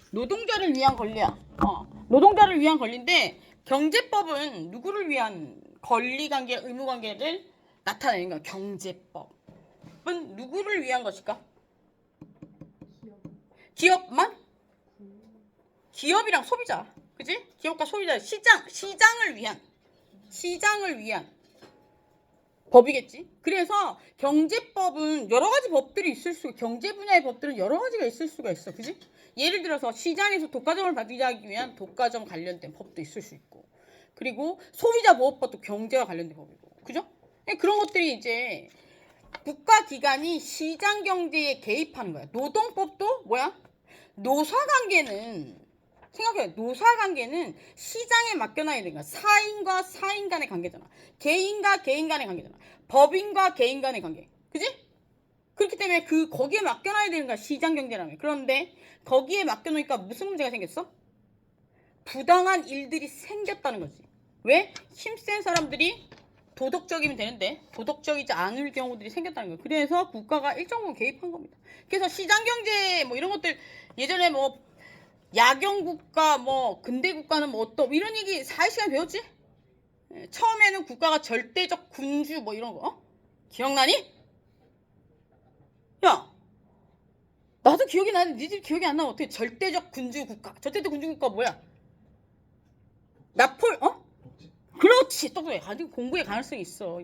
노동자를 위한 권리야. 노동자를 위한 권리인데 경제법은 누구를 위한 권리관계, 의무관계를 나타내는 거야. 경제법은 누구를 위한 것일까? 기업만? 기업이랑 소비자, 그지? 기업과 소비자, 시장을 위한 법이겠지. 그래서 경제법은 여러 가지 법들이 있을 수, 경제 분야의 법들은 여러 가지가 있을 수가 있어, 그지? 예를 들어서 시장에서 독과점을 받기 위한 독과점 관련된 법도 있을 수 있고, 그리고 소비자 보호법도 경제와 관련된 법이고, 그죠? 그런 것들이 이제 국가기관이 시장 경제에 개입하는 거야. 노동법도 뭐야? 노사관계는 생각해. 노사관계는 시장에 맡겨놔야 되는 거야. 사인과 사인 간의 관계잖아. 개인과 개인 간의 관계잖아. 법인과 개인 간의 관계. 그지? 그렇기 때문에 거기에 맡겨놔야 되는 거야. 시장 경제라면. 그런데 거기에 맡겨놓으니까 무슨 문제가 생겼어? 부당한 일들이 생겼다는 거지. 왜? 힘센 사람들이 도덕적이면 되는데 도덕적이지 않을 경우들이 생겼다는 거예요. 그래서 국가가 일정 부분 개입한 겁니다. 그래서 시장경제 뭐 이런 것들 예전에 뭐 야경국가 뭐 근대국가는 뭐 어떤 이런 얘기 4시간 배웠지? 처음에는 국가가 절대적 군주 뭐 이런 거 기억나니? 야 나도 기억이 나는데 니들 기억이 안 나면 어떻게 절대적 군주 국가 절대적 군주 국가 뭐야? 그렇지. 또 그래. 아직 공부에 가능성이 있어.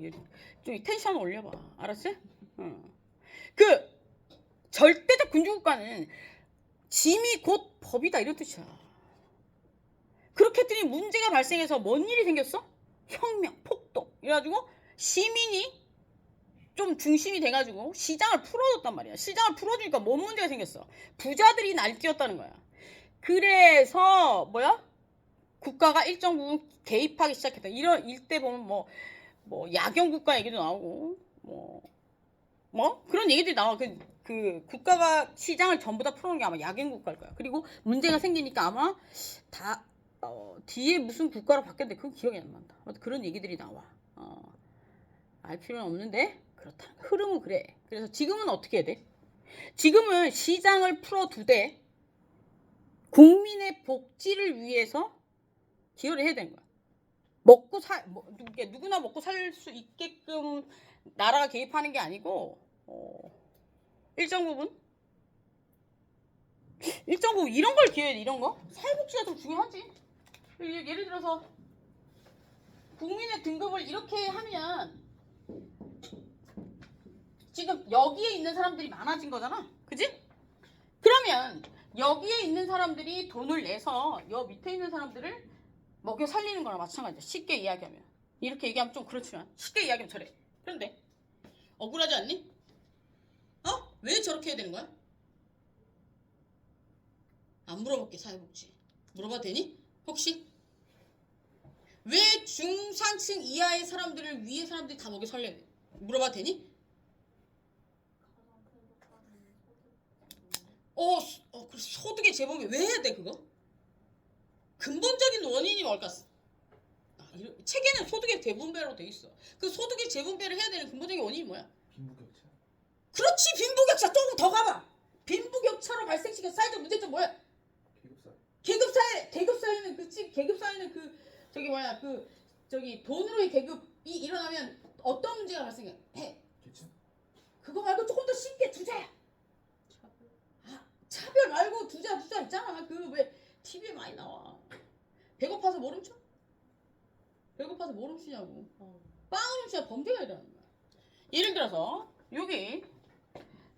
좀 텐션 올려봐. 알았지? 그 절대적 군주국가는 짐이 곧 법이다 이런 뜻이야. 그렇게 했더니 문제가 발생해서 뭔 일이 생겼어? 혁명, 폭동. 이래가지고 시민이 좀 중심이 돼가지고 시장을 풀어줬단 말이야. 시장을 풀어주니까 뭔 문제가 생겼어? 부자들이 날뛰었다는 거야. 그래서 뭐야? 국가가 일정 부분 개입하기 시작했다. 이때 보면 뭐 야경 국가 얘기도 나오고 뭐 그런 얘기들이 나와. 그 국가가 시장을 전부 다 풀어놓은 게 아마 야경 국가일 거야. 그리고 문제가 생기니까 아마 다 뒤에 무슨 국가로 바뀌었는데 그건 기억이 안 난다. 그런 얘기들이 나와. 알 필요는 없는데 그렇다. 흐름은 그래. 그래서 지금은 어떻게 해야 돼? 지금은 시장을 풀어두되 국민의 복지를 위해서 기여를 해야 되는 거야. 누구나 먹고 살 수 있게끔 나라가 개입하는 게 아니고 일정 부분 이런 걸 기여해야 돼. 이런 거 사회복지가 좀 중요하지. 예를 들어서 국민의 등급을 이렇게 하면 지금 여기에 있는 사람들이 많아진 거잖아. 그지? 그러면 여기에 있는 사람들이 돈을 내서 여 밑에 있는 사람들을 먹여 살리는 거랑 마찬가지야. 쉽게 이야기하면. 이렇게 얘기하면 좀 그렇지만 쉽게 이야기하면 저래. 그런데 억울하지 않니? 왜 저렇게 해야 되는 거야? 안 물어볼게. 사회복지 물어봐도 되니? 혹시? 왜 중산층 이하의 사람들을 위에 사람들이 다 먹여 살려야 돼? 물어봐도 되니? 소득의 재범위 왜 해야 돼 그거? 근본적인 원인이 뭘까? 책에는 소득의 재분배로 돼 있어. 그 소득의 재분배를 해야 되는 근본적인 원인이 뭐야? 빈부격차. 그렇지. 빈부격차. 조금 더 가봐. 빈부격차로 발생시킨 사회적 문제점 뭐야? 계급사회는 그치. 계급사회는 돈으로의 계급이 일어나면 어떤 문제가 발생해? 그거 말고 조금 더 쉽게 두자야. 차별 말고 두자 있잖아. 그 왜 TV에 많이 나와. 배고파서 모름쳐? 배고파서 모름치냐고. 빵을 치야 범죄가 일어나는 거야. 예를 들어서 여기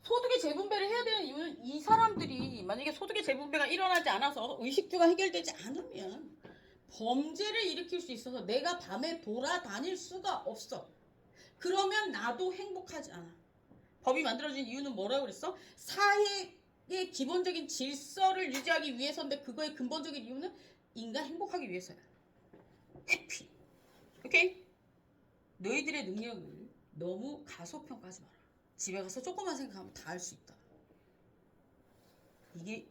소득의 재분배를 해야 되는 이유는 이 사람들이 만약에 소득의 재분배가 일어나지 않아서 의식주가 해결되지 않으면 범죄를 일으킬 수 있어서 내가 밤에 돌아다닐 수가 없어. 그러면 나도 행복하지 않아. 법이 만들어진 이유는 뭐라고 그랬어? 사회의 기본적인 질서를 유지하기 위해서인데 그거의 근본적인 이유는 인간 행복하기 위해서야. 해피. 오케이? 너희들의 능력을 너무 가소평가하지 마라. 집에 가서 조금만 생각하면 다 할 수 있다. 이게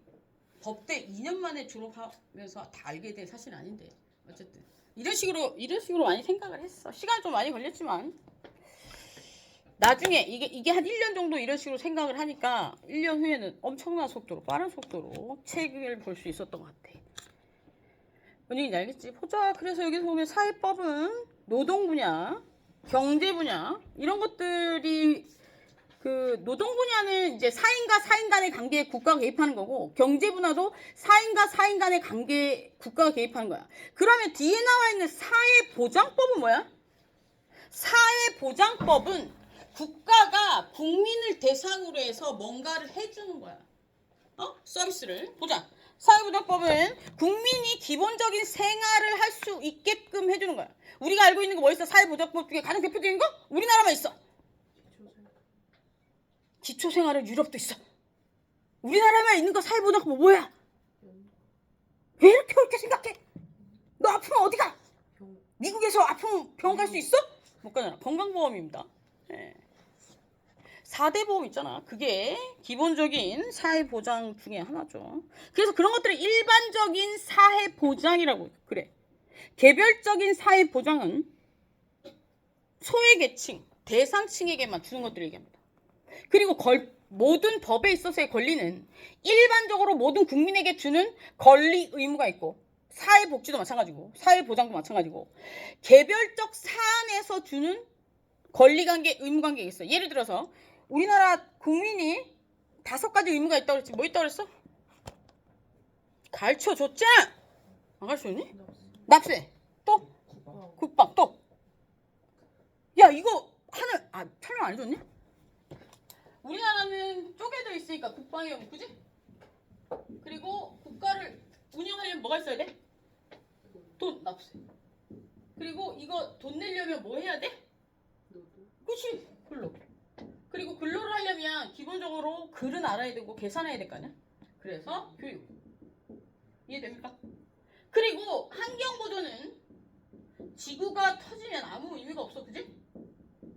법대 2년 만에 졸업하면서 다 알게 된 사실은 아닌데 어쨌든 이런 식으로 많이 생각을 했어. 시간이 좀 많이 걸렸지만 나중에 이게 한 1년 정도 이런 식으로 생각을 하니까 1년 후에는 엄청난 속도로 빠른 속도로 책을 볼 수 있었던 것 같아. 뭔 얘기인지 알겠지? 보자. 그래서 여기서 보면 사회법은 노동 분야, 경제 분야 이런 것들이 그 노동 분야는 이제 사인과 사인 간의 관계에 국가가 개입하는 거고 경제 분야도 사인과 사인 간의 관계에 국가가 개입하는 거야. 그러면 뒤에 나와 있는 사회보장법은 뭐야? 사회보장법은 국가가 국민을 대상으로 해서 뭔가를 해주는 거야. 서비스를. 보자. 사회보장법은 국민이 기본적인 생활을 할 수 있게끔 해주는 거야. 우리가 알고 있는 거 뭐 있어? 사회보장법 중에 가장 대표적인 거? 우리나라만 있어. 기초생활은 유럽도 있어. 우리나라만 있는 거 사회보장법 뭐야? 왜 이렇게 어렵게 생각해? 너 아프면 어디 가? 미국에서 아프면 병원 갈 수 있어? 못 가잖아. 건강보험입니다. 네. 4대 보험 있잖아. 그게 기본적인 사회보장 중에 하나죠. 그래서 그런 것들을 일반적인 사회보장이라고 그래. 개별적인 사회보장은 소외계층, 대상층에게만 주는 것들을 얘기합니다. 그리고 모든 법에 있어서의 권리는 일반적으로 모든 국민에게 주는 권리, 의무가 있고 사회복지도 마찬가지고 사회보장도 마찬가지고 개별적 사안에서 주는 권리관계, 의무관계가 있어. 예를 들어서 우리나라 국민이 5가지 의무가 있다고 그랬지. 뭐 있다고 그랬어? 가르쳐줬잖아. 안 가르쳐줬니? 납세. 또? 국방. 또? 야 이거 설명 안 해줬니? 우리나라는 쪼개져 있으니까 국방의 의무, 그지? 그리고 국가를 운영하려면 뭐가 있어야 돼? 돈, 납세. 그리고 이거 돈 내려면 뭐 해야 돼? 그치? 근로. 그리고 근로를 하려면 기본적으로 글은 알아야 되고 계산해야 될 거 아니야? 그래서 교육. 이해됩니까? 그리고 환경보존은 지구가 터지면 아무 의미가 없어, 그지?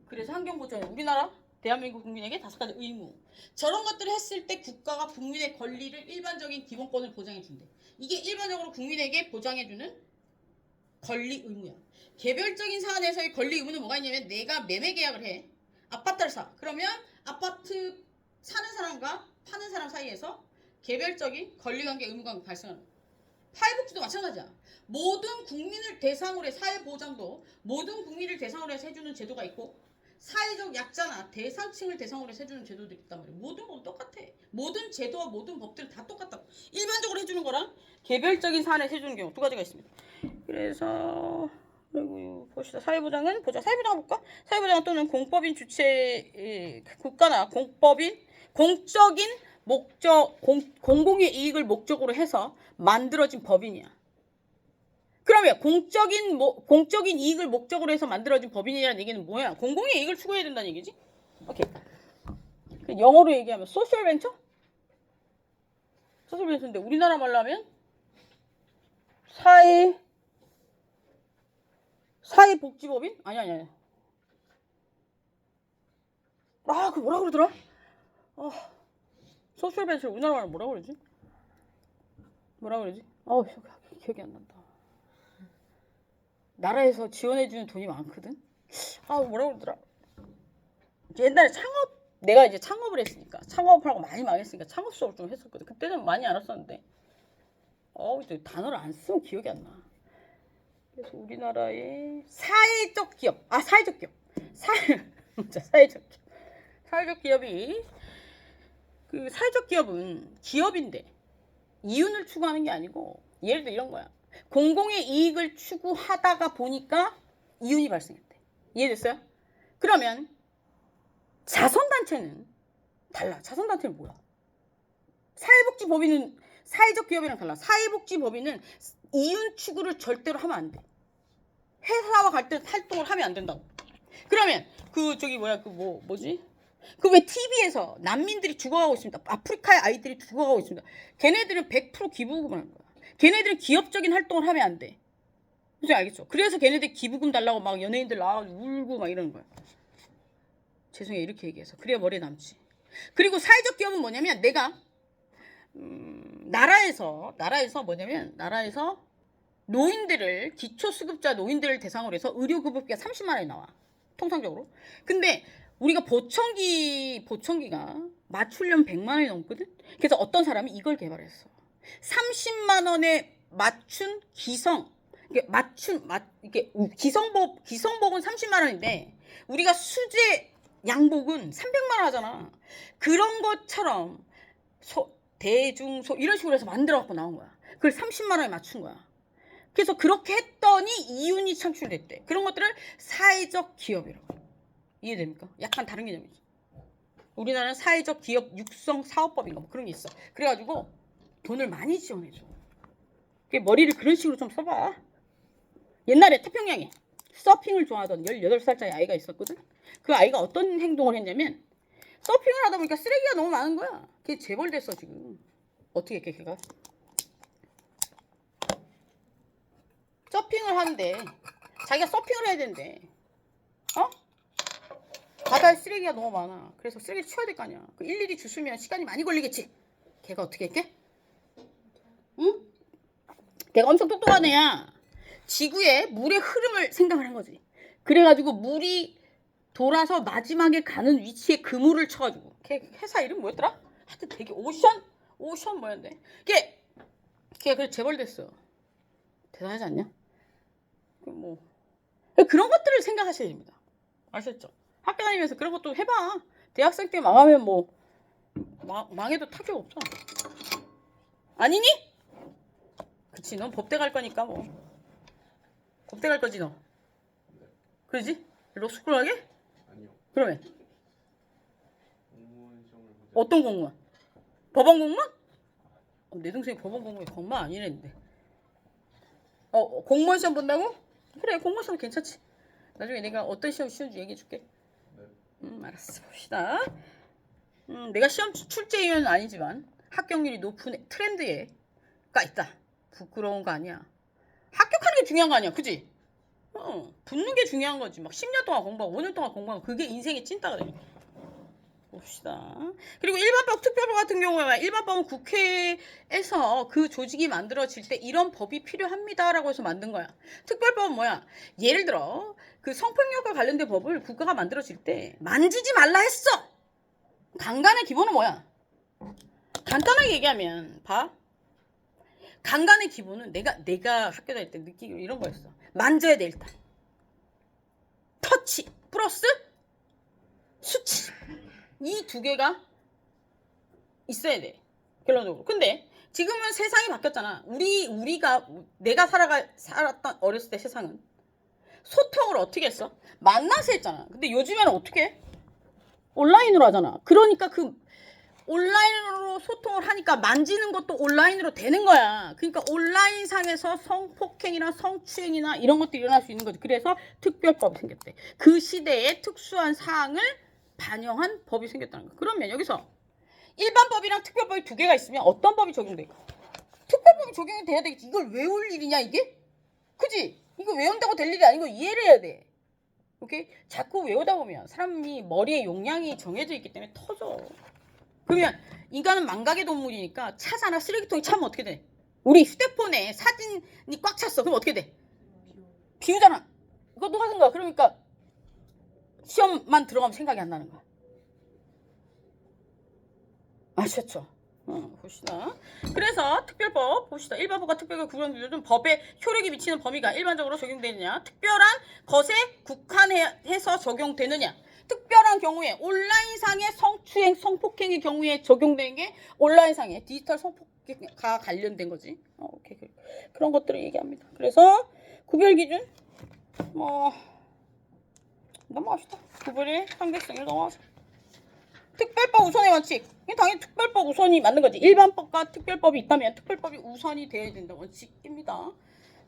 그래서 환경보존은 우리나라 대한민국 국민에게 5가지 의무. 저런 것들을 했을 때 국가가 국민의 권리를 일반적인 기본권을 보장해준대. 이게 일반적으로 국민에게 보장해주는 권리 의무야. 개별적인 사안에서의 권리 의무는 뭐가 있냐면 내가 매매 계약을 해. 아파트를 사. 그러면 아파트 사는 사람과 파는 사람 사이에서 개별적인 권리관계, 의무관계 발생하는 거야. 사회복지도 마찬가지야. 모든 국민을 대상으로 해. 사회보장도 모든 국민을 대상으로 해서 해주는 제도가 있고 사회적 약자나 대상층을 대상으로 해서 해주는 제도들이 있단 말이야. 모든 건 똑같아. 모든 제도와 모든 법들은 다 똑같다고. 일반적으로 해주는 거랑 개별적인 사안에서 해주는 경우 2가지가 있습니다. 그래서 그리고 봅시다. 사회보장은 보자. 사회보장 볼까? 사회보장 또는 공법인 주체 국가나 공적인 목적 공공의 이익을 목적으로 해서 만들어진 법인이야. 그러면 공적인 이익을 목적으로 해서 만들어진 법인이라는 얘기는 뭐야? 공공의 이익을 추구해야 된다는 얘기지? 오케이. 영어로 얘기하면 소셜 벤처? 소셜 벤처인데 우리나라 말로 하면 사회복지법인? 아니. 그 뭐라 그러더라? 소셜 벤처 우리나라 말로 뭐라 그러지? 기억이 안 난다. 나라에서 지원해주는 돈이 많거든? 뭐라 그러더라? 옛날에 내가 이제 창업을 했으니까, 창업을 하고 많이 망했으니까 창업 수업을 좀 했었거든. 그때는 많이 알았었는데, 단어를 안 쓰면 기억이 안 나. 그래서 우리나라의 사회적 기업. 사회적 기업이, 사회적 기업은 기업인데, 이윤을 추구하는 게 아니고, 예를 들어 이런 거야. 공공의 이익을 추구하다가 보니까 이윤이 발생했대. 이해됐어요? 그러면 자선단체는 달라. 자선단체는 뭐야? 사회복지법인은 사회적 기업이랑 달라. 사회복지법인은 이윤 추구를 절대로 하면 안 돼. 회사와 같은 활동을 하면 안 된다고. 그러면 왜 TV에서 난민들이 죽어가고 있습니다. 아프리카의 아이들이 죽어가고 있습니다. 걔네들은 100% 기부금을 하는 거야. 걔네들은 기업적인 활동을 하면 안 돼. 그죠? 알겠죠? 그래서 걔네들 기부금 달라고 막 연예인들 나와가지고 울고 막 이러는 거야. 죄송해요. 이렇게 얘기해서. 그래야 머리에 남지. 그리고 사회적 기업은 뭐냐면 내가 나라에서 기초수급자 노인들을 대상으로 해서 의료급여비가 30만 원이 나와. 통상적으로. 근데 우리가 보청기가 맞추려면 100만 원이 넘거든. 그래서 어떤 사람이 이걸 개발했어. 30만 원에 맞춘 이게 기성복은 30만 원인데 우리가 수제 양복은 300만 원 하잖아. 그런 것처럼 대중소 이런 식으로 해서 만들어 갖고 나온 거야. 그걸 30만 원에 맞춘 거야. 그래서 그렇게 했더니 이윤이 창출됐대. 그런 것들을 사회적 기업이라고. 이해됩니까? 약간 다른 개념이지. 우리나라는 사회적 기업 육성 사업법인가 뭐 그런 게 있어. 그래가지고 돈을 많이 지원해줘. 머리를 그런 식으로 좀 써봐. 옛날에 태평양에 서핑을 좋아하던 18살짜리 아이가 있었거든. 그 아이가 어떤 행동을 했냐면 서핑을 하다 보니까 쓰레기가 너무 많은 거야. 걔 재벌됐어 지금. 어떻게 했게 걔가? 서핑을 하는데 자기가 서핑을 해야 되는데 바다에 쓰레기가 너무 많아. 그래서 쓰레기 치워야 될 거 아니야. 그 일일이 주스면 시간이 많이 걸리겠지. 걔가 어떻게 했게? 응? 걔가 엄청 똑똑한 애야. 지구의 물의 흐름을 생각을 한 거지. 그래가지고 물이 돌아서 마지막에 가는 위치에 그물을 쳐가지고 걔 회사 이름 뭐였더라? 하여튼 되게 오션 뭐였는데 걔 그래 재벌됐어. 대단하지 않냐? 그런 것들을 생각하셔야 됩니다. 아셨죠? 학교 다니면서 그런 것도 해봐. 대학생 때 망하면 망해도 타격 없잖아. 아니니? 그치, 넌 법대 갈 거니까 뭐. 법대 갈 거지 너. 그러지? 로스쿨 하게? 아니요. 그러면 공무원 시험을 보자. 어떤 공무원? 법원 공무원? 내 동생이 법원 공무원이 겁만 아니랬는데. 공무원 시험 본다고? 그래, 공무원 시험 괜찮지. 나중에 내가 어떤 시험 쉬운지 얘기해 줄게. 네. 알았어. 봅시다. 내가 시험 출제위원은 아니지만 합격률이 높은 트렌드에가 있다. 부끄러운 거 아니야. 합격하는 게 중요한 거 아니야. 그지? 붙는 게 중요한 거지. 막 10년 동안 공부하고 5년 동안 공부하고 그게 인생의 찐따거든. 봅시다. 그리고 일반법, 특별법 같은 경우에 일반법은 국회에서 그 조직이 만들어질 때 이런 법이 필요합니다라고 해서 만든 거야. 특별법은 뭐야? 예를 들어 그 성폭력과 관련된 법을 국가가 만들어질 때 만지지 말라 했어. 강간의 기본은 뭐야? 간단하게 얘기하면 봐. 강간의 기본은 내가 학교 다닐 때 느끼기로 이런 거였어. 만져야 돼 일단. 터치 플러스 수치. 이 두 개가 있어야 돼. 결론적으로. 근데 지금은 세상이 바뀌었잖아. 내가 살았던 어렸을 때 세상은 소통을 어떻게 했어? 만나서 했잖아. 근데 요즘에는 어떻게 해? 온라인으로 하잖아. 그러니까 그 온라인으로 소통을 하니까 만지는 것도 온라인으로 되는 거야. 그러니까 온라인상에서 성폭행이나 성추행이나 이런 것들이 일어날 수 있는 거지. 그래서 특별법이 생겼대. 그 시대의 특수한 사항을 반영한 법이 생겼다는 거야. 그러면 여기서 일반법이랑 특별법이 두 개가 있으면 어떤 법이 적용돼? 특별법이 적용이 돼야 되겠지. 이걸 외울 일이냐 이게? 그지? 이거 외운다고 될 일이 아닌 거 이해를 해야 돼. 오케이? 자꾸 외우다 보면 사람이 머리에 용량이 정해져 있기 때문에 터져. 그러면 인간은 망각의 동물이니까 차잖아. 쓰레기통에 차면 어떻게 돼? 우리 휴대폰에 사진이 꽉 찼어. 그럼 어떻게 돼? 비우잖아. 이거 똑같은 거야. 그러니까 시험만 들어가면 생각이 안 나는 거야. 아셨죠? 봅시다. 그래서 특별법 봅시다. 일반법과 특별법 구분 기준은 법에 효력이 미치는 범위가 일반적으로 적용되느냐, 특별한 것에 국한해서 적용되느냐. 특별한 경우에 온라인상의 성추행, 성폭행의 경우에 적용되는 게 온라인상의 디지털 성폭행과 관련된 거지. 오케이. 그런 것들을 얘기합니다. 그래서 구별 기준 넘어갑시다. 구별의 상대성을 넘어가서 특별법 우선의 원칙. 당연히 특별법 우선이 맞는 거지. 일반법과 특별법이 있다면 특별법이 우선이 되어야 된다. 원칙입니다.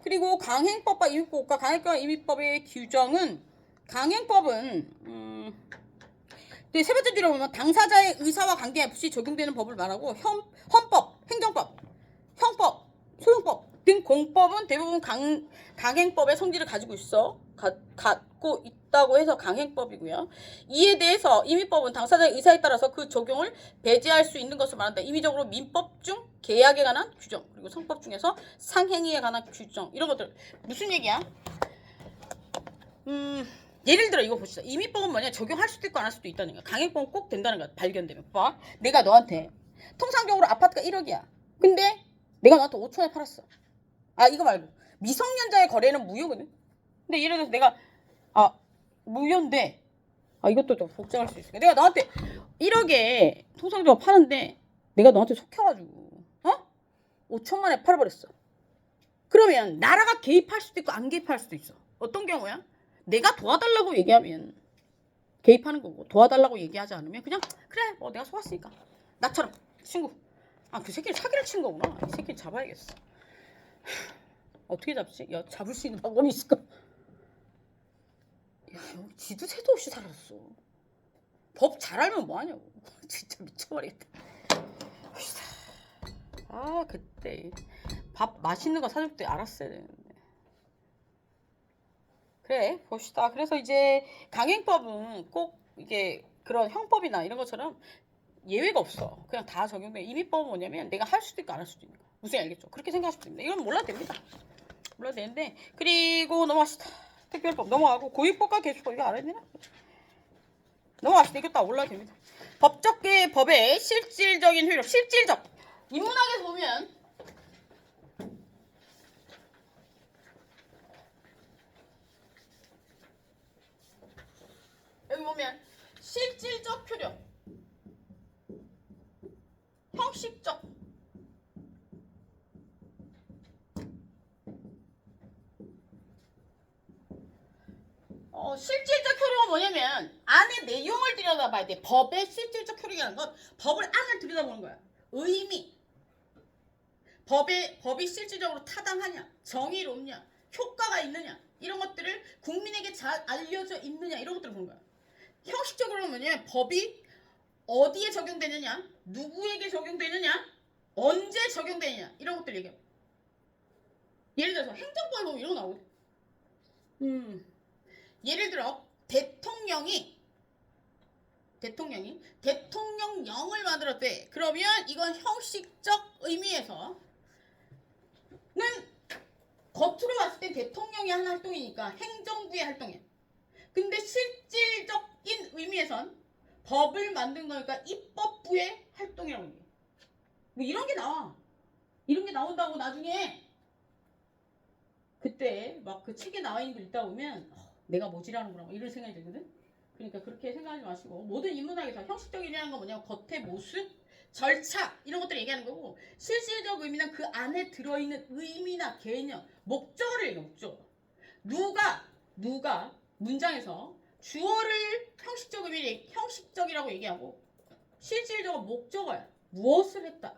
그리고 강행법과 임의법과 강행법과 임의법의 규정은 강행법은 세 번째 줄에 보면 당사자의 의사와 관계에 없이 적용되는 법을 말하고 헌법, 행정법, 형법, 소송법 등 공법은 대부분 강행법의 성질을 가지고 갖고 있다고 해서 강행법이고요. 이에 대해서 임의법은 당사자의 의사에 따라서 그 적용을 배제할 수 있는 것을 말한다. 임의적으로 민법 중 계약에 관한 규정, 그리고 성법 중에서 상행위에 관한 규정, 이런 것들 무슨 얘기야? 예를 들어 이거 봅시다. 임의법은 뭐냐? 적용할 수도 있고 안 할 수도 있다는 거야. 강행법은 꼭 된다는 거야. 발견되면. 봐. 내가 너한테 통상적으로 아파트가 1억이야. 근데 내가 너한테 5천에 팔았어. 아 이거 말고 미성년자의 거래는 무효거든. 근데 예를 들어서 내가 무효인데 이것도 더 복잡할 수 있으니까 내가 너한테 1억에 통상적으로 파는데 내가 너한테 속혀가지고 5천만에 팔아버렸어. 그러면 나라가 개입할 수도 있고 안 개입할 수도 있어. 어떤 경우야? 내가 도와달라고 얘기하면 개입하는 거고 도와달라고 얘기하지 않으면 그냥 그래 내가 속았으니까 나처럼 친구 그 새끼를 사기를 친 거구나. 이 새끼를 잡아야겠어. 어떻게 잡지? 야 잡을 수 있는 방법이 있을까? 야 지도 새도 없이 살았어. 법 잘 알면 뭐하냐고. 진짜 미쳐버리겠다. 그때 밥 맛있는 거 사줄 때 알았어야 되는데. 그래 봅시다. 그래서 이제 강행법은 꼭 이게 그런 형법이나 이런 것처럼 예외가 없어. 그냥 다 적용돼. 임의법은 뭐냐면 내가 할 수도 있고 안 할 수도 있는 거. 무슨 알겠죠? 그렇게 생각하시면 됩니다. 이건 몰라도 됩니다. 몰라도 되는데 그리고 넘어갑시다. 특별법 넘어가고 고유법과 개수법 이거 알아야 되나? 넘어갑시다. 이것도 다 몰라도 됩니다. 법적계 법의 실질적인 효력. 실질적 인문학에서 보면 여기 보면 실질적 효력, 형식적, 실질적 효력은 뭐냐면 안의 내용을 들여다봐야 돼. 법의 실질적 효력이라는 건 법을 안을 들여다보는 거야. 의미, 법이 실질적으로 타당하냐, 정의롭냐, 효과가 있느냐 이런 것들을 국민에게 잘 알려져 있느냐 이런 것들을 보는 거야. 형식적으로는 뭐냐면 법이 어디에 적용되느냐, 누구에게 적용되느냐, 언제 적용되느냐 이런 것들 얘기해. 예를 들어서 행정법에 보면 이런 거 나오거든. 예를 들어 대통령이 대통령령을 만들었대. 그러면 이건 형식적 의미에서는 겉으로 봤을 때 대통령이 하는 활동이니까 행정부의 활동이야. 근데 실질적인 의미에선 법을 만든 거니까 입법부의 활동이라고 얘기해. 뭐 이런 게 나와. 이런 게 나온다고 나중에 그때 막 그 책에 나와 있는 거 읽다 보면 내가 뭐지라는구나 이런 생각이 들거든. 그러니까 그렇게 생각하지 마시고 모든 인문학에서 형식적이라는 건 뭐냐면 겉의 모습, 절차 이런 것들을 얘기하는 거고 실질적 의미는 그 안에 들어있는 의미나 개념, 목적어를 얘기해. 목적어. 누가 문장에서 주어를 형식적 의미를 형식적이라고 얘기하고 실질적으로 목적어야. 무엇을 했다.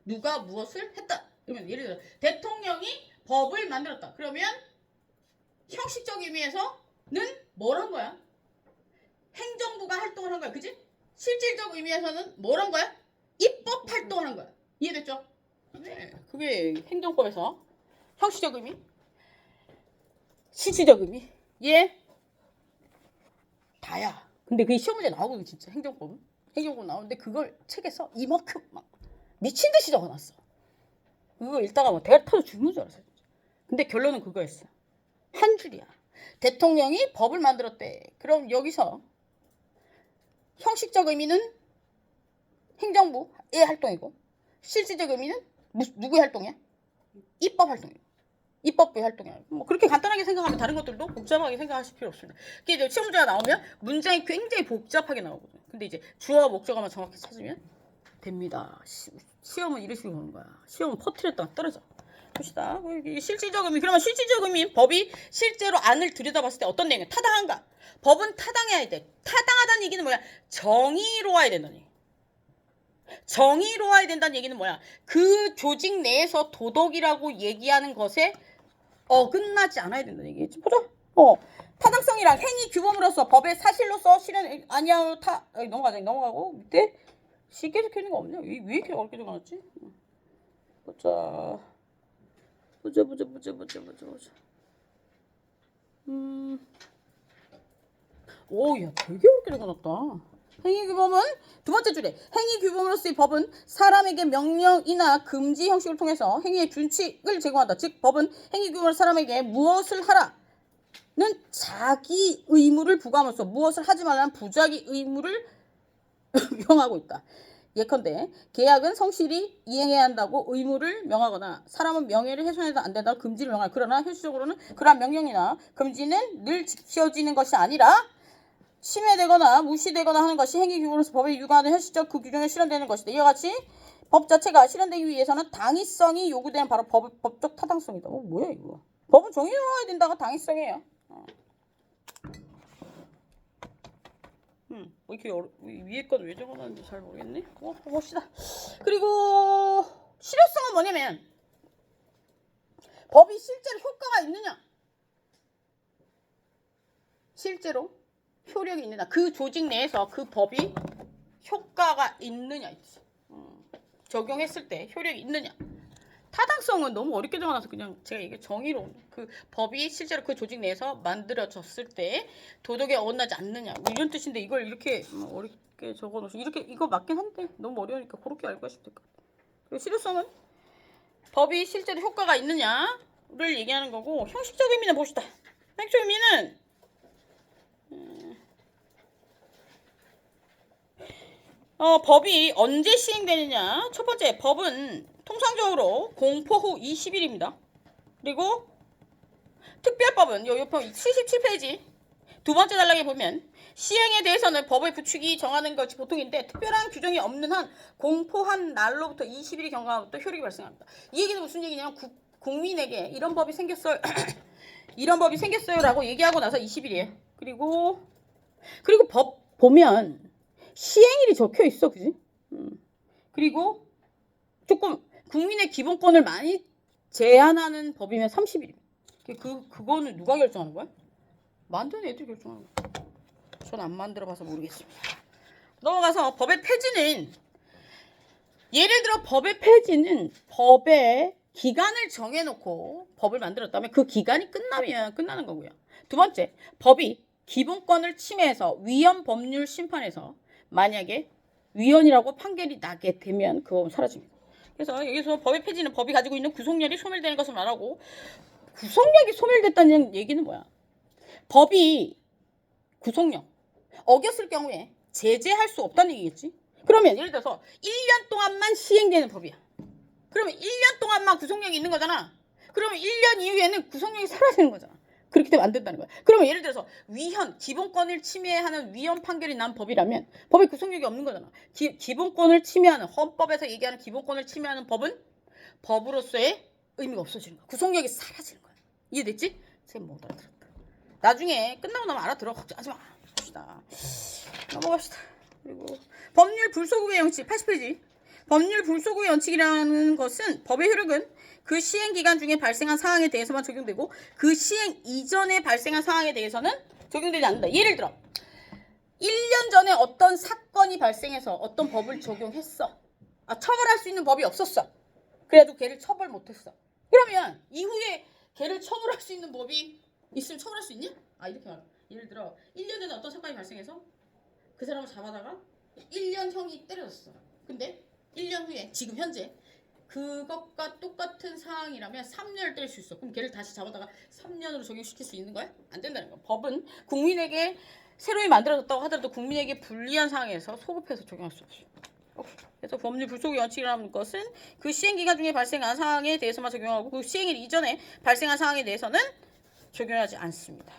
누가 무엇을 했다. 그러면 예를 들어 대통령이 법을 만들었다. 그러면 형식적 의미에서는 뭘 한 거야? 행정부가 활동을 한 거야. 그지? 실질적 의미에서는 뭘 한 거야? 입법 활동을 한 거야. 이해됐죠? 네. 그게 행정법에서 형식적 의미, 실질적 의미. 다야. 근데 그게 시험 문제 나오거든 진짜. 행정법 나오는데 그걸 책에서 이만큼 막 미친 듯이 적어놨어. 그거 읽다가 막 대가 터져 죽는 줄 알았어. 근데 결론은 그거였어. 한 줄이야. 대통령이 법을 만들었대. 그럼 여기서 형식적 의미는 행정부의 활동이고 실질적 의미는 누구의 활동이야? 입법 활동이야. 입법부의 활동이야. 뭐 그렇게 간단하게 생각하면 다른 것들도 복잡하게 생각하실 필요 없습니다. 그게 이제 시험 문제가 나오면 문장이 굉장히 복잡하게 나오거든요. 근데 이제 주어와 목적어만 정확히 찾으면 됩니다. 시험은 이런 식으로 보는 거야. 시험은 퍼뜨렸다가 떨어져. 봅시다. 실질적 의미. 그러면 실질적 의미 법이 실제로 안을 들여다봤을 때 어떤 내용이야? 타당한가? 법은 타당해야 돼. 타당하다는 얘기는 뭐야? 정의로워야 된다는 얘기. 정의로워야 된다는 얘기는 뭐야? 그 조직 내에서 도덕이라고 얘기하는 것에 어긋나지 않아야 된다는 얘기지. 보자. 타당성이랑 행위 규범으로서 법의 사실로서 실현 아니야. 넘어가고 밑에 쉽게 적혀 있는 거 없냐? 왜 이렇게 어렵게 적어놨지? 보자. 오야 되게 어렵게 적어놨다. 행위규범은 두 번째 줄에 행위규범으로서의 법은 사람에게 명령이나 금지 형식을 통해서 행위의 준칙을 제공한다. 즉 법은 행위규범으로 사람에게 무엇을 하라는 자기 의무를 부과함으로써 무엇을 하지 말라는 부자기 의무를 명하고 있다. 예컨대 계약은 성실히 이행해야 한다고 의무를 명하거나 사람은 명예를 훼손해서 안 된다고 금지를 명하나 그러나 현실적으로는 그러한 명령이나 금지는 늘 지켜지는 것이 아니라 침해되거나 무시되거나 하는 것이 행위 규범으로서 법에 유관하는 현실적 그 규정에 실현되는 것이다. 이와 같이 법 자체가 실현되기 위해서는 당위성이 요구되는 바로 법적 타당성이다. 뭐야 이거? 법은 정의로워야 된다가 당위성이에요. 왜 이렇게 위에 건 왜 적어놨는지 잘 모르겠네. 봅시다. 그리고 실효성은 뭐냐면 법이 실제로 효과가 있느냐, 실제로 효력이 있느냐, 그 조직 내에서 그 법이 효과가 있느냐, 적용했을 때 효력이 있느냐. 타당성은 너무 어렵게 적어놔서 그냥 제가 이게 정의로운 그 법이 실제로 그 조직 내에서 만들어졌을 때 도덕에 어긋나지 않느냐 이런 뜻인데 이걸 이렇게 어렵게 적어놓으시 이렇게 이거 맞긴 한데 너무 어려우니까 그렇게 알고 하시면 될 것 같아요. 그리고 실효성은 법이 실제로 효과가 있느냐를 얘기하는 거고 형식적 의미는 봅시다. 형식적 의미는 법이 언제 시행되느냐. 첫 번째, 법은 통상적으로 공포 후 20일입니다. 그리고 특별법은 요 옆에 77페이지 두 번째 단락에 보면 시행에 대해서는 법의 부축이 정하는 것이 보통인데 특별한 규정이 없는 한 공포한 날로부터 20일이 경과하부터 효력이 발생합니다. 이 얘기는 무슨 얘기냐면 국민에게 이런 법이 생겼어요. 이런 법이 생겼어요라고 얘기하고 나서 20일이에요. 그리고 법 보면 시행일이 적혀 있어, 그지? 그리고 조금 국민의 기본권을 많이 제한하는 법이면 30일입니다. 그거는 누가 결정하는 거야? 만드는 애들이 결정하는 거야. 전 안 만들어봐서 모르겠습니다. 넘어가서 법의 폐지는 예를 들어 법의 폐지는 법의 기간을 정해놓고 법을 만들었다면 그 기간이 끝나면 끝나는 거고요. 두 번째, 법이 기본권을 침해해서 위헌 법률 심판에서 만약에 위헌이라고 판결이 나게 되면 그 법은 사라집니다. 그래서 여기서 법의 폐지는 법이 가지고 있는 구속력이 소멸되는 것을 말하고 구속력이 소멸됐다는 얘기는 뭐야? 법이 구속력 어겼을 경우에 제재할 수 없다는 얘기겠지? 그러면 예를 들어서 1년 동안만 시행되는 법이야. 그러면 1년 동안만 구속력이 있는 거잖아. 그러면 1년 이후에는 구속력이 사라지는 거잖아. 그렇게 되면 안 된다는 거야. 그러면 예를 들어서 위헌, 기본권을 침해하는 위헌 판결이 난 법이라면 법에 구속력이 없는 거잖아. 기본권을 침해하는, 헌법에서 얘기하는 기본권을 침해하는 법은 법으로서의 의미가 없어지는 거야. 구속력이 사라지는 거야. 이해됐지? 쟤 못 알아들었다. 나중에 끝나고 나면 알아들어. 걱정하지 마. 봅시다. 넘어갑시다. 그리고 법률 불소구의 원칙 80페이지. 법률 불소구의 원칙이라는 것은 법의 효력은 그 시행 기간 중에 발생한 사항에 대해서만 적용되고 그 시행 이전에 발생한 사항에 대해서는 적용되지 않는다. 예를 들어 1년 전에 어떤 사건이 발생해서 어떤 법을 적용했어. 처벌할 수 있는 법이 없었어. 그래도 걔를 처벌 못했어. 그러면 이후에 걔를 처벌할 수 있는 법이 있으면 처벌할 수 있냐? 이렇게 말해. 예를 들어 1년 전에 어떤 사건이 발생해서 그 사람을 잡아다가 1년형이 때려졌어. 근데 1년 후에 지금 현재 그것과 똑같은 상황이라면 3년을 때릴 수 있어. 그럼 걔를 다시 잡아다가 3년으로 적용시킬 수 있는 거야? 안 된다는 거야. 법은 국민에게 새로이 만들어졌다고 하더라도 국민에게 불리한 상황에서 소급해서 적용할 수 없어. 그래서 법률 불소구의 원칙이라는 것은 그 시행기간 중에 발생한 사항에 대해서만 적용하고 그 시행일 이전에 발생한 사항에 대해서는 적용하지 않습니다.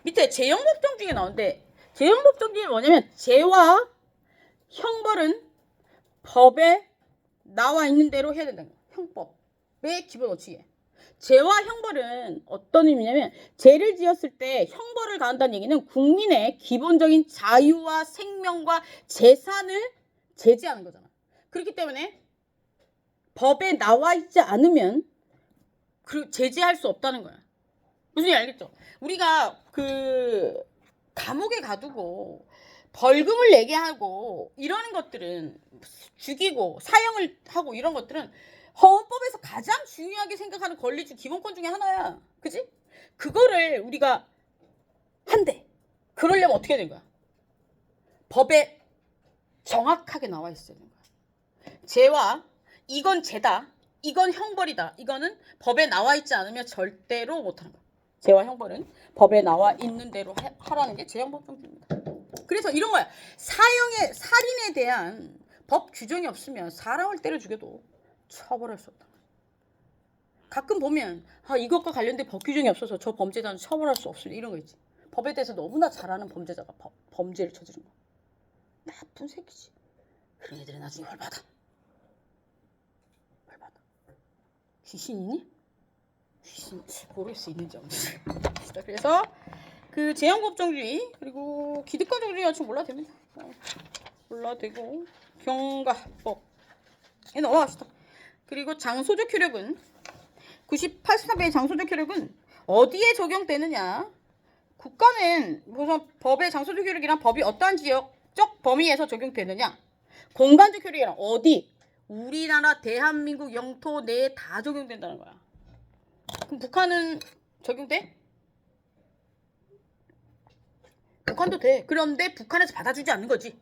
밑에 재형법정 중에 나오는데 재형법정 중에 뭐냐면 죄와 형벌은 법에 나와 있는 대로 해야 된다는 거야. 형법의 기본 원칙이에요. 죄와 형벌은 어떤 의미냐면 죄를 지었을 때 형벌을 가한다는 얘기는 국민의 기본적인 자유와 생명과 재산을 제지하는 거잖아. 그렇기 때문에 법에 나와 있지 않으면 제재할 수 없다는 거야. 무슨 얘기 알겠죠? 우리가 감옥에 가두고 벌금을 내게 하고 이러는 것들은 죽이고 사형을 하고 이런 것들은 헌법에서 가장 중요하게 생각하는 권리주 기본권 중에 하나야. 그지? 그거를 우리가 한대. 그러려면 어떻게 해야 되는 거야? 법에 정확하게 나와 있어야 되는 거야. 죄와 이건 죄다. 이건 형벌이다. 이거는 법에 나와 있지 않으면 절대로 못하는 거야. 죄와 형벌은 법에 나와 있는 대로 하라는 게 재형법정주입니다. 그래서 이런 거야. 살인에 대한 법 규정이 없으면 사람을 때려 죽여도 처벌할 수 없다. 가끔 보면 이것과 관련된 법 규정이 없어서 저 범죄자는 처벌할 수 없습니다. 이런 거 있지. 법에 대해서 너무나 잘 아는 범죄자가 범죄를 저지른 거야. 나쁜 새끼지. 그런 애들은 나중에 벌 받아. 귀신이니? 귀신 모르겠어 있는지 없는지. 그래서 그 재형법정주의 그리고 기득권정주의 같이 몰라도 됩니다. 몰라도 되고 경가법에 넘어갑시다. 그리고 장소적 효력은 98-3의 장소적 효력은 어디에 적용되느냐? 국가는 우선 법의 장소적 효력이란 법이 어떠한 지역적 범위에서 적용되느냐? 공간적 효력이란 어디? 우리나라 대한민국 영토 내에 다 적용된다는 거야. 그럼 북한은 적용돼? 북한도 돼. 그런데 북한에서 받아주지 않는 거지.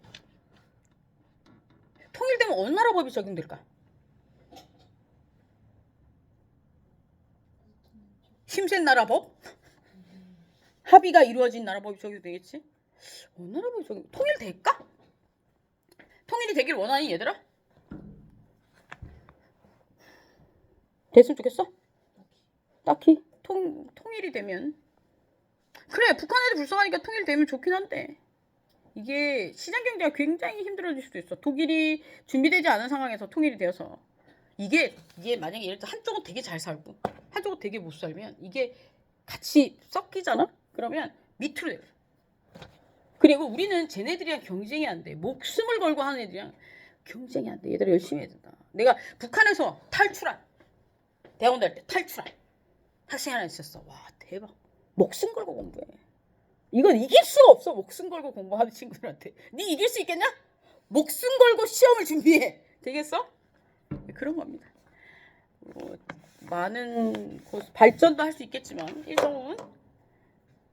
통일되면 어느 나라 법이 적용될까? 힘센 나라 법? 합의가 이루어진 나라 법이 적용되겠지? 어느 나라 법이 적용? 통일될까? 통일이 되길 원하니 얘들아? 됐으면 좋겠어? 딱히 통일이 되면 그래 북한에도 불쌍하니까 통일되면 좋긴 한데 이게 시장 경제가 굉장히 힘들어질 수도 있어. 독일이 준비되지 않은 상황에서 통일이 되어서 이게 만약에 예를 들어 한쪽은 되게 잘 살고 한쪽은 되게 못 살면 이게 같이 섞이잖아? 그러면 밑으로 내려. 그리고 우리는 쟤네들이랑 경쟁이 안 돼. 목숨을 걸고 하는 애들이랑 경쟁이 안 돼. 얘들아 열심히 해야 된다. 내가 북한에서 탈출한 대학원 다닐 때 탈출한 학생이 하나 있었어. 와 대박. 목숨 걸고 공부해. 이건 이길 수가 없어. 목숨 걸고 공부하는 친구들한테. 네 이길 수 있겠냐? 목숨 걸고 시험을 준비해. 되겠어? 그런 겁니다. 많은 발전도 할 수 있겠지만 일정은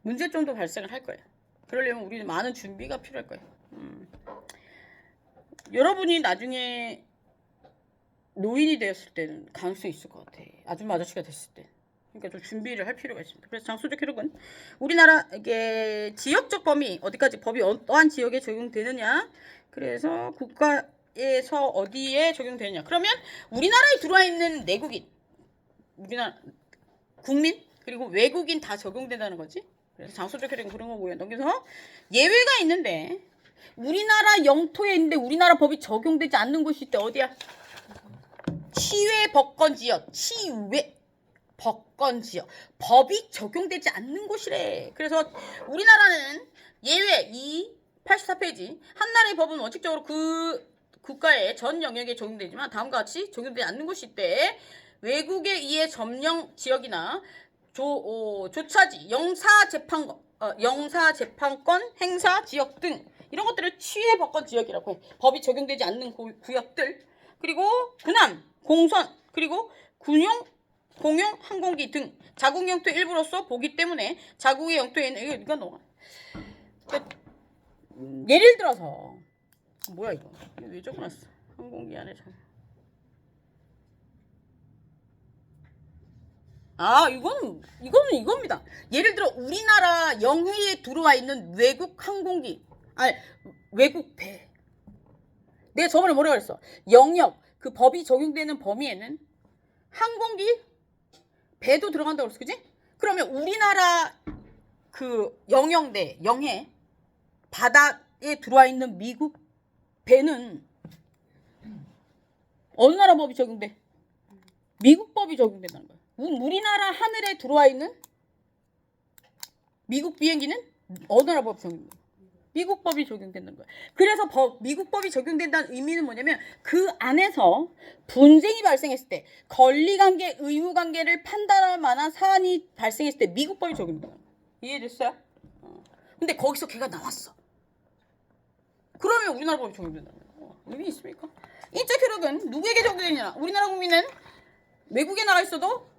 문제점도 발생을 할 거예요. 그러려면 우리는 많은 준비가 필요할 거예요. 여러분이 나중에 노인이 되었을 때는 가능성이 있을 것 같아. 아줌마 아저씨가 됐을 때. 그러니까 좀 준비를 할 필요가 있습니다. 그래서 장소적 효력은 우리나라 이게 지역적 범위 어디까지 법이 어떠한 지역에 적용되느냐. 그래서 국가에서 어디에 적용되느냐. 그러면 우리나라에 들어와 있는 내국인, 우리나라 국민 그리고 외국인 다 적용된다는 거지. 그래서 장소적 효력은 그런 거고요. 넘겨서 예외가 있는데 우리나라 영토에 있는데 우리나라 법이 적용되지 않는 곳이 있대. 어디야? 치외 법권 지역. 치외 법권 지역. 법이 적용되지 않는 곳이래. 그래서 우리나라는 예외 84페이지 한 나라의 법은 원칙적으로 그 국가의 전 영역에 적용되지만 다음과 같이 적용되지 않는 곳이 있대. 외국에 의해 점령 지역이나 조차지, 영사재판권 행사 지역 등 이런 것들을 치외 법권 지역이라고 해. 법이 적용되지 않는 구역들. 그리고 군함, 공선, 그리고 공용 항공기 등 자국 영토 일부로서 보기 때문에 자국의 영토에 있는 이거 넘어가. 예를 들어서 뭐야 이거 왜 적어놨어? 항공기 안에 이거는 이겁니다. 예를 들어 우리나라 영해에 들어와 있는 외국 항공기, 외국 배. 내가 저번에 뭐라 그랬어? 영역, 그 법이 적용되는 범위에는 항공기, 배도 들어간다고 그랬어, 그지? 그러면 우리나라 그 영해 바다에 들어와 있는 미국 배는 어느 나라 법이 적용돼? 미국 법이 적용된다는 거야. 우리나라 하늘에 들어와 있는 미국 비행기는 어느 나라 법이 적용돼? 미국 법이 적용된다는 거야. 그래서 미국 법이 적용된다는 의미는 뭐냐면 그 안에서 분쟁이 발생했을 때 권리관계, 의무관계를 판단할 만한 사안이 발생했을 때 미국 법이 적용된다. 이해됐어요? 근데 거기서 걔가 나왔어. 그러면 우리나라 법이 적용된다는 거야. 의미 있습니까? 인적 효력은 누구에게 적용되느냐? 우리나라 국민은 외국에 나가 있어도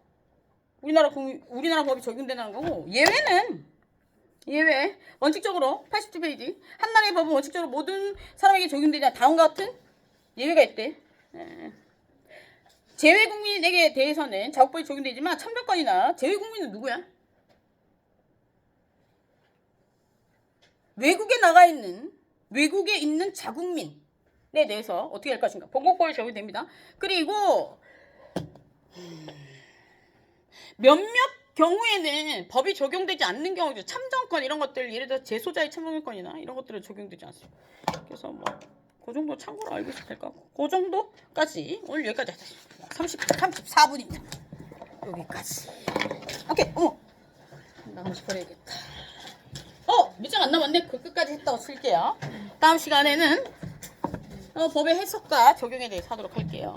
우리나라 법이 적용된다는 거고 예외 원칙적으로 82페이지 한 나라의 법은 원칙적으로 모든 사람에게 적용되냐 다음과 같은 예외가 있대. 제외국민에게 대해서는 자국법이 적용되지만 참정권이나 제외국민은 누구야? 외국에 있는 자국민에 대해서 어떻게 할 것인가. 본국법이 적용됩니다. 그리고 몇몇 경우에는 법이 적용되지 않는 경우죠. 참정권 이런 것들, 예를 들어 재소자의 참정권이나 이런 것들은 적용되지 않습니다. 그래서 뭐 그 정도 참고로 알고 있으면 될 것 같고, 그 정도까지 오늘 여기까지 하자. 34분입니다. 여기까지. 오케이. 나머지 버려야겠다. 몇 장 안 남았네. 그 끝까지 했다고 칠게요. 다음 시간에는 법의 해석과 적용에 대해서 하도록 할게요.